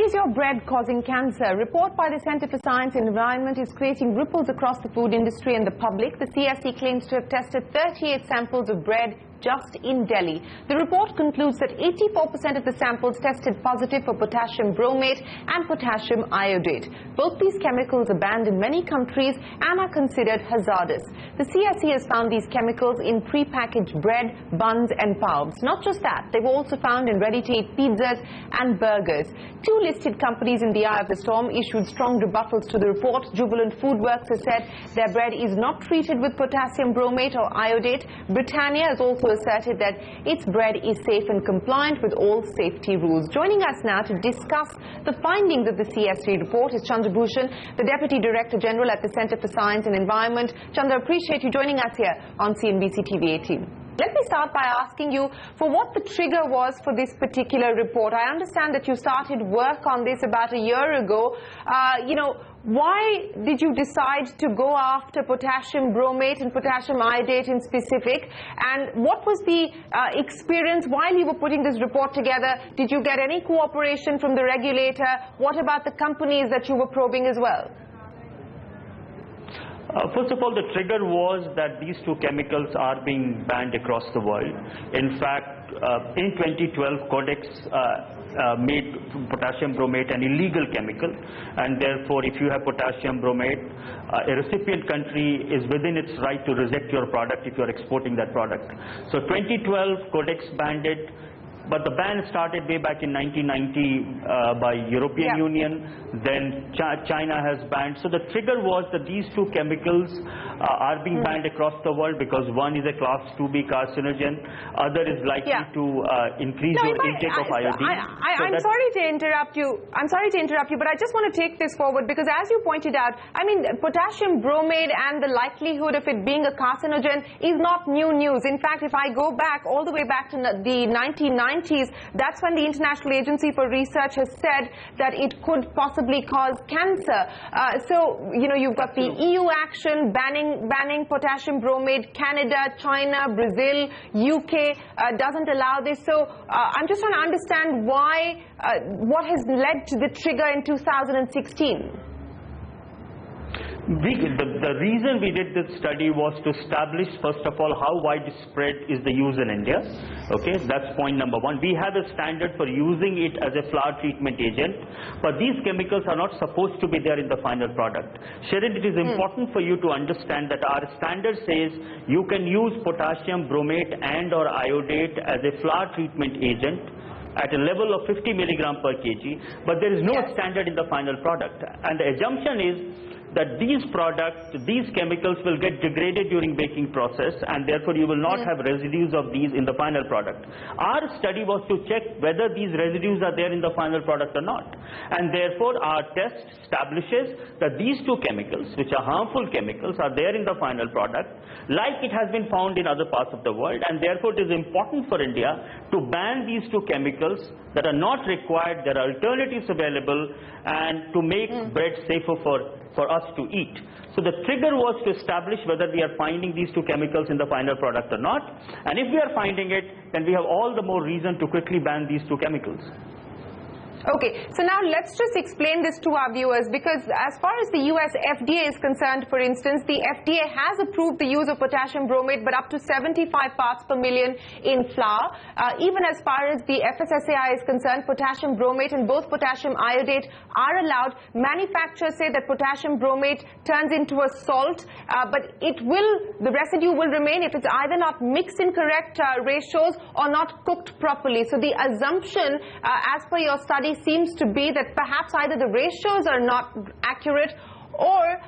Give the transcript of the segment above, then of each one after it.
Is your bread causing cancer? A report by the Center for Science and Environment is creating ripples across the food industry and the public. The CSE claims to have tested 38 samples of bread just in Delhi. The report concludes that 84% of the samples tested positive for potassium bromate and potassium iodate. Both these chemicals are banned in many countries and are considered hazardous. The CSE has found these chemicals in pre-packaged bread, buns and pulps. Not just that, they've also found in ready-to-eat pizzas and burgers. Two listed companies in the eye of the storm issued strong rebuttals to the report. Jubilant Foodworks has said their bread is not treated with potassium bromate or iodate. Britannia has also asserted that its bread is safe and compliant with all safety rules. Joining us now to discuss the findings of the CSE report is Chandra Bhushan, the Deputy Director General at the Center for Science and Environment. Chandra, appreciate you joining us here on CNBC TV 18. Let me start by asking you for what the trigger was for this particular report. I understand that you started work on this about a year ago. Why did you decide to go after potassium bromate and potassium iodate in specific? And what was the experience while you were putting this report together? Did you get any cooperation from the regulator? What about the companies that you were probing as well? First of all, the trigger was that these two chemicals are being banned across the world. In fact, in 2012, Codex made potassium bromate an illegal chemical, and therefore if you have potassium bromate, a recipient country is within its right to reject your product if you are exporting that product. So 2012, Codex banned it. But the ban started way back in 1990 by European Union. Then China has banned. So the trigger was that these two chemicals are being banned across the world because one is a class 2B carcinogen, other is likely to increase your intake of iodine. I'm sorry to interrupt you. I'm sorry to interrupt you, but I just want to take this forward because, as you pointed out, I mean, potassium bromate and the likelihood of it being a carcinogen is not new news. In fact, if I go back all the way back to the 1990s, that's when the International Agency for Research has said that it could possibly cause cancer. So, you've got the EU action banning potassium bromate. Canada, China, Brazil, UK doesn't allow this. So I'm just trying to understand why, what has led to the trigger in 2016. The reason we did this study was to establish, first of all, how widespread is the use in India. Okay, that's point number one. We have a standard for using it as a flour treatment agent, but these chemicals are not supposed to be there in the final product. Sharon, it is important for you to understand that our standard says you can use potassium bromate and or iodate as a flour treatment agent at a level of 50 milligram per kg, but there is no standard in the final product. And the assumption is that these chemicals will get degraded during baking process, and therefore you will not have residues of these in the final product. Our study was to check whether these residues are there in the final product or not, and therefore our test establishes that these two chemicals, which are harmful chemicals, are there in the final product like it has been found in other parts of the world, and therefore it is important for India to ban these two chemicals that are not required. There are alternatives available, and to make bread safer for us to eat. So the trigger was to establish whether we are finding these two chemicals in the final product or not, and if we are finding it, then we have all the more reason to quickly ban these two chemicals. Okay, so now let's just explain this to our viewers, because as far as the US FDA is concerned, for instance, the FDA has approved the use of potassium bromate, but up to 75 parts per million in flour. Even as far as the FSSAI is concerned, potassium bromate and both potassium iodate are allowed. Manufacturers say that potassium bromate turns into a salt, but the residue will remain if it's either not mixed in correct ratios or not cooked properly. So the assumption, as per your study, seems to be that perhaps either the ratios are not accurate or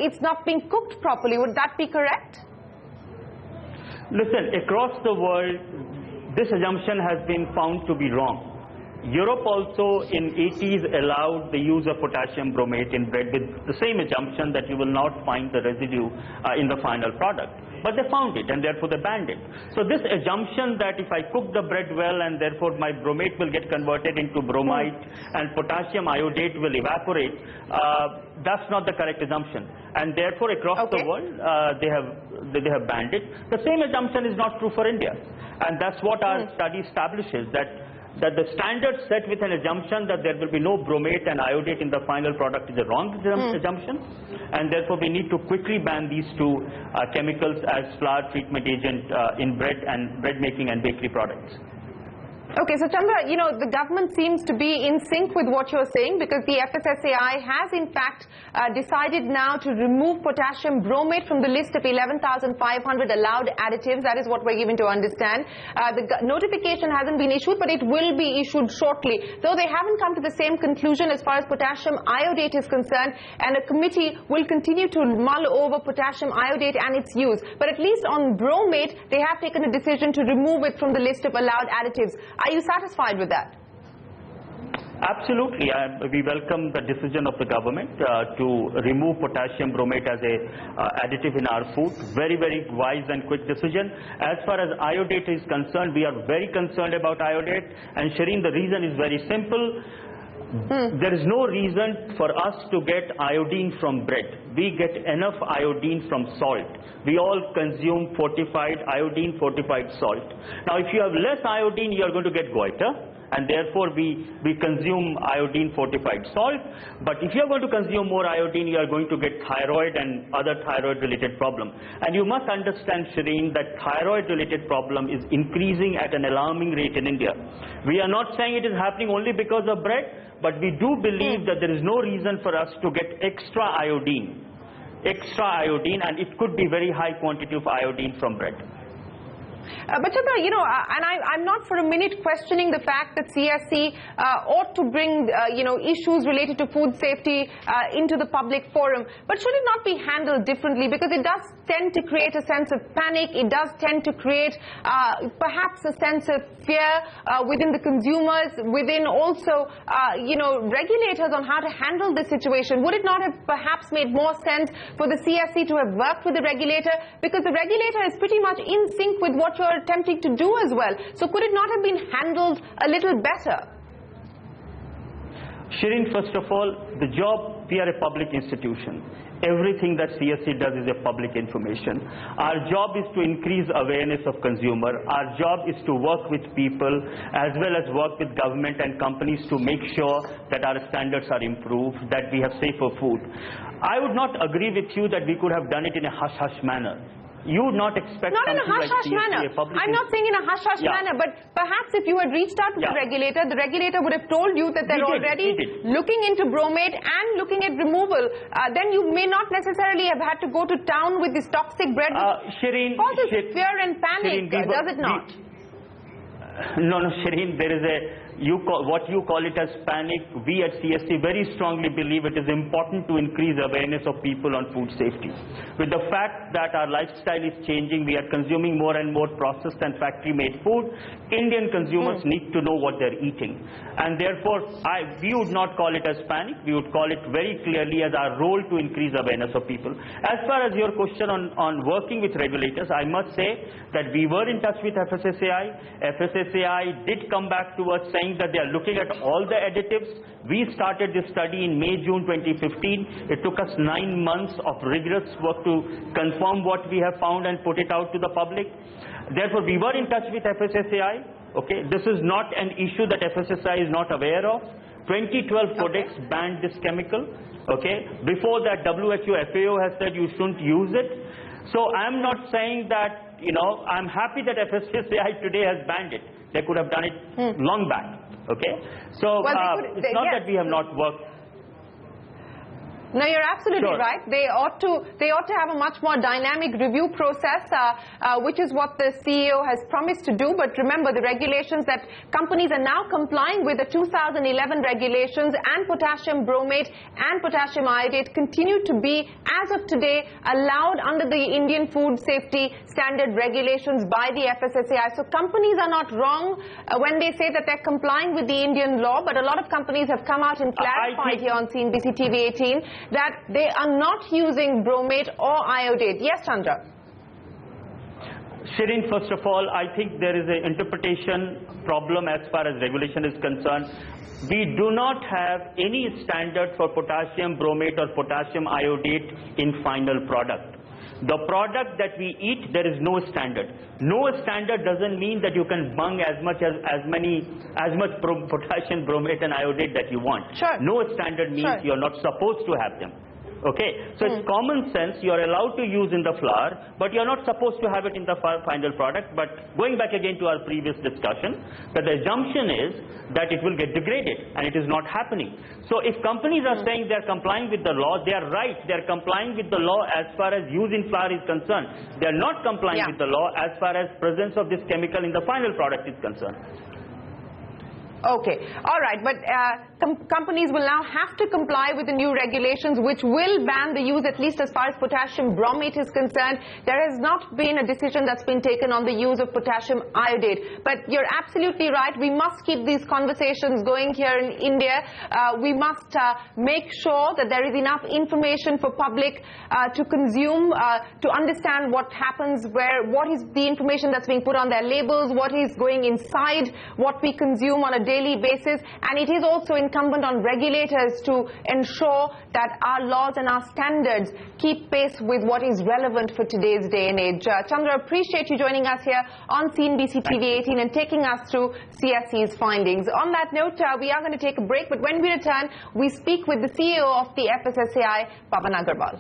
it's not being cooked properly. Would that be correct? Listen, across the world this assumption has been found to be wrong. Europe also in 80s allowed the use of potassium bromate in bread with the same assumption that you will not find the residue in the final product. But they found it, and therefore they banned it. So this assumption that if I cook the bread well and therefore my bromate will get converted into bromide and potassium iodate will evaporate, that's not the correct assumption. And therefore across the world they have banned it. The same assumption is not true for India. And that's what our study establishes, that that the standard set with an assumption that there will be no bromate and iodate in the final product is a wrong assumption, and therefore we need to quickly ban these two chemicals as flour treatment agent in bread and bread making and bakery products. Okay, so Chandra, the government seems to be in sync with what you're saying, because the FSSAI has in fact decided now to remove potassium bromate from the list of 11,500 allowed additives. That is what we're given to understand. The notification hasn't been issued, but it will be issued shortly. Though they haven't come to the same conclusion as far as potassium iodate is concerned, and a committee will continue to mull over potassium iodate and its use. But at least on bromate, they have taken a decision to remove it from the list of allowed additives. Are you satisfied with that? Absolutely. We welcome the decision of the government to remove potassium bromate as a additive in our food. Very, very wise and quick decision. As far as iodate is concerned, we are very concerned about iodate. And Shireen, the reason is very simple. There is no reason for us to get iodine from bread. We get enough iodine from salt. We all consume fortified iodine, fortified salt. Now, if you have less iodine, you are going to get goiter, and therefore we consume iodine fortified salt. But if you are going to consume more iodine, you are going to get thyroid and other thyroid related problem. And you must understand, Shireen, that thyroid related problem is increasing at an alarming rate in India. We are not saying it is happening only because of bread, but we do believe that there is no reason for us to get extra iodine, and it could be very high quantity of iodine from bread. But Chandra, and I'm not for a minute questioning the fact that CSC ought to bring, issues related to food safety into the public forum. But should it not be handled differently? Because it does tend to create a sense of panic. It does tend to create perhaps a sense of fear within the consumers, within also, regulators on how to handle this situation. Would it not have perhaps made more sense for the CSC to have worked with the regulator? Because the regulator is pretty much in sync with what you're attempting to do as well. So could it not have been handled a little better? Shireen, first of all, we are a public institution. Everything that CSC does is a public information. Our job is to increase awareness of consumer. Our job is to work with people as well as work with government and companies to make sure that our standards are improved, that we have safer food. I would not agree with you that we could have done it in a hush-hush manner. You would not expect not in a hush-hush manner. I'm not saying in a hush-hush manner, but perhaps if you had reached out to the regulator would have told you that they're already looking into bromate and looking at removal. Then you may not necessarily have had to go to town with this toxic bread, which causes fear and panic, does it not? No, Shireen, there is what you call it as panic. We at CSC very strongly believe it is important to increase awareness of people on food safety. With the fact that our lifestyle is changing, we are consuming more and more processed and factory-made food. Indian consumers need to know what they're eating. And therefore, we would not call it as panic. We would call it very clearly as our role to increase awareness of people. As far as your question on working with regulators, I must say that we were in touch with FSSAI. FSSAI did come back to us saying that they are looking at all the additives. We started this study in May, June 2015. It took us 9 months of rigorous work to confirm what we have found and put it out to the public. Therefore, we were in touch with FSSAI. Okay, this is not an issue that FSSAI is not aware of. 2012 Codex banned this chemical. Okay, before that WHO, FAO has said you shouldn't use it. So I'm not saying that, I'm happy that FSSAI today has banned it. They could have done it long back. Okay, so it's not that we have not worked. No, you're absolutely right. They ought to have a much more dynamic review process, which is what the CEO has promised to do. But remember, the regulations that companies are now complying with, the 2011 regulations, and potassium bromate and potassium iodate continue to be, as of today, allowed under the Indian Food Safety Standard regulations by the FSSAI. So companies are not wrong when they say that they're complying with the Indian law, but a lot of companies have come out and clarified here on CNBC TV 18 that they are not using bromate or iodate. Yes, Chandra? Shireen, first of all, I think there is an interpretation problem as far as regulation is concerned. We do not have any standard for potassium bromate or potassium iodate in final product. The product that we eat, there is no standard. No standard doesn't mean that you can bung as much potassium bromate and iodate that you want. Sure. No standard means you're not supposed to have them. Okay, so it's common sense. You're allowed to use in the flour, but you're not supposed to have it in the final product. But going back again to our previous discussion, that the assumption is that it will get degraded, and it is not happening. So if companies are saying they're complying with the law, they are right. They're complying with the law as far as use in flour is concerned. They're not complying with the law as far as presence of this chemical in the final product is concerned. Okay, all right, but companies will now have to comply with the new regulations which will ban the use, at least as far as potassium bromate is concerned. There has not been a decision that's been taken on the use of potassium iodate. But you're absolutely right, we must keep these conversations going here in India. We must make sure that there is enough information for public to consume, to understand what happens, what is the information that's being put on their labels, what is going inside what we consume on a daily basis, and it is also incumbent on regulators to ensure that our laws and our standards keep pace with what is relevant for today's day and age. Chandra, appreciate you joining us here on CNBC TV 18 and taking us through CSE's findings. On that note, we are going to take a break, but when we return, we speak with the CEO of the FSSAI, Pawan Agarwal.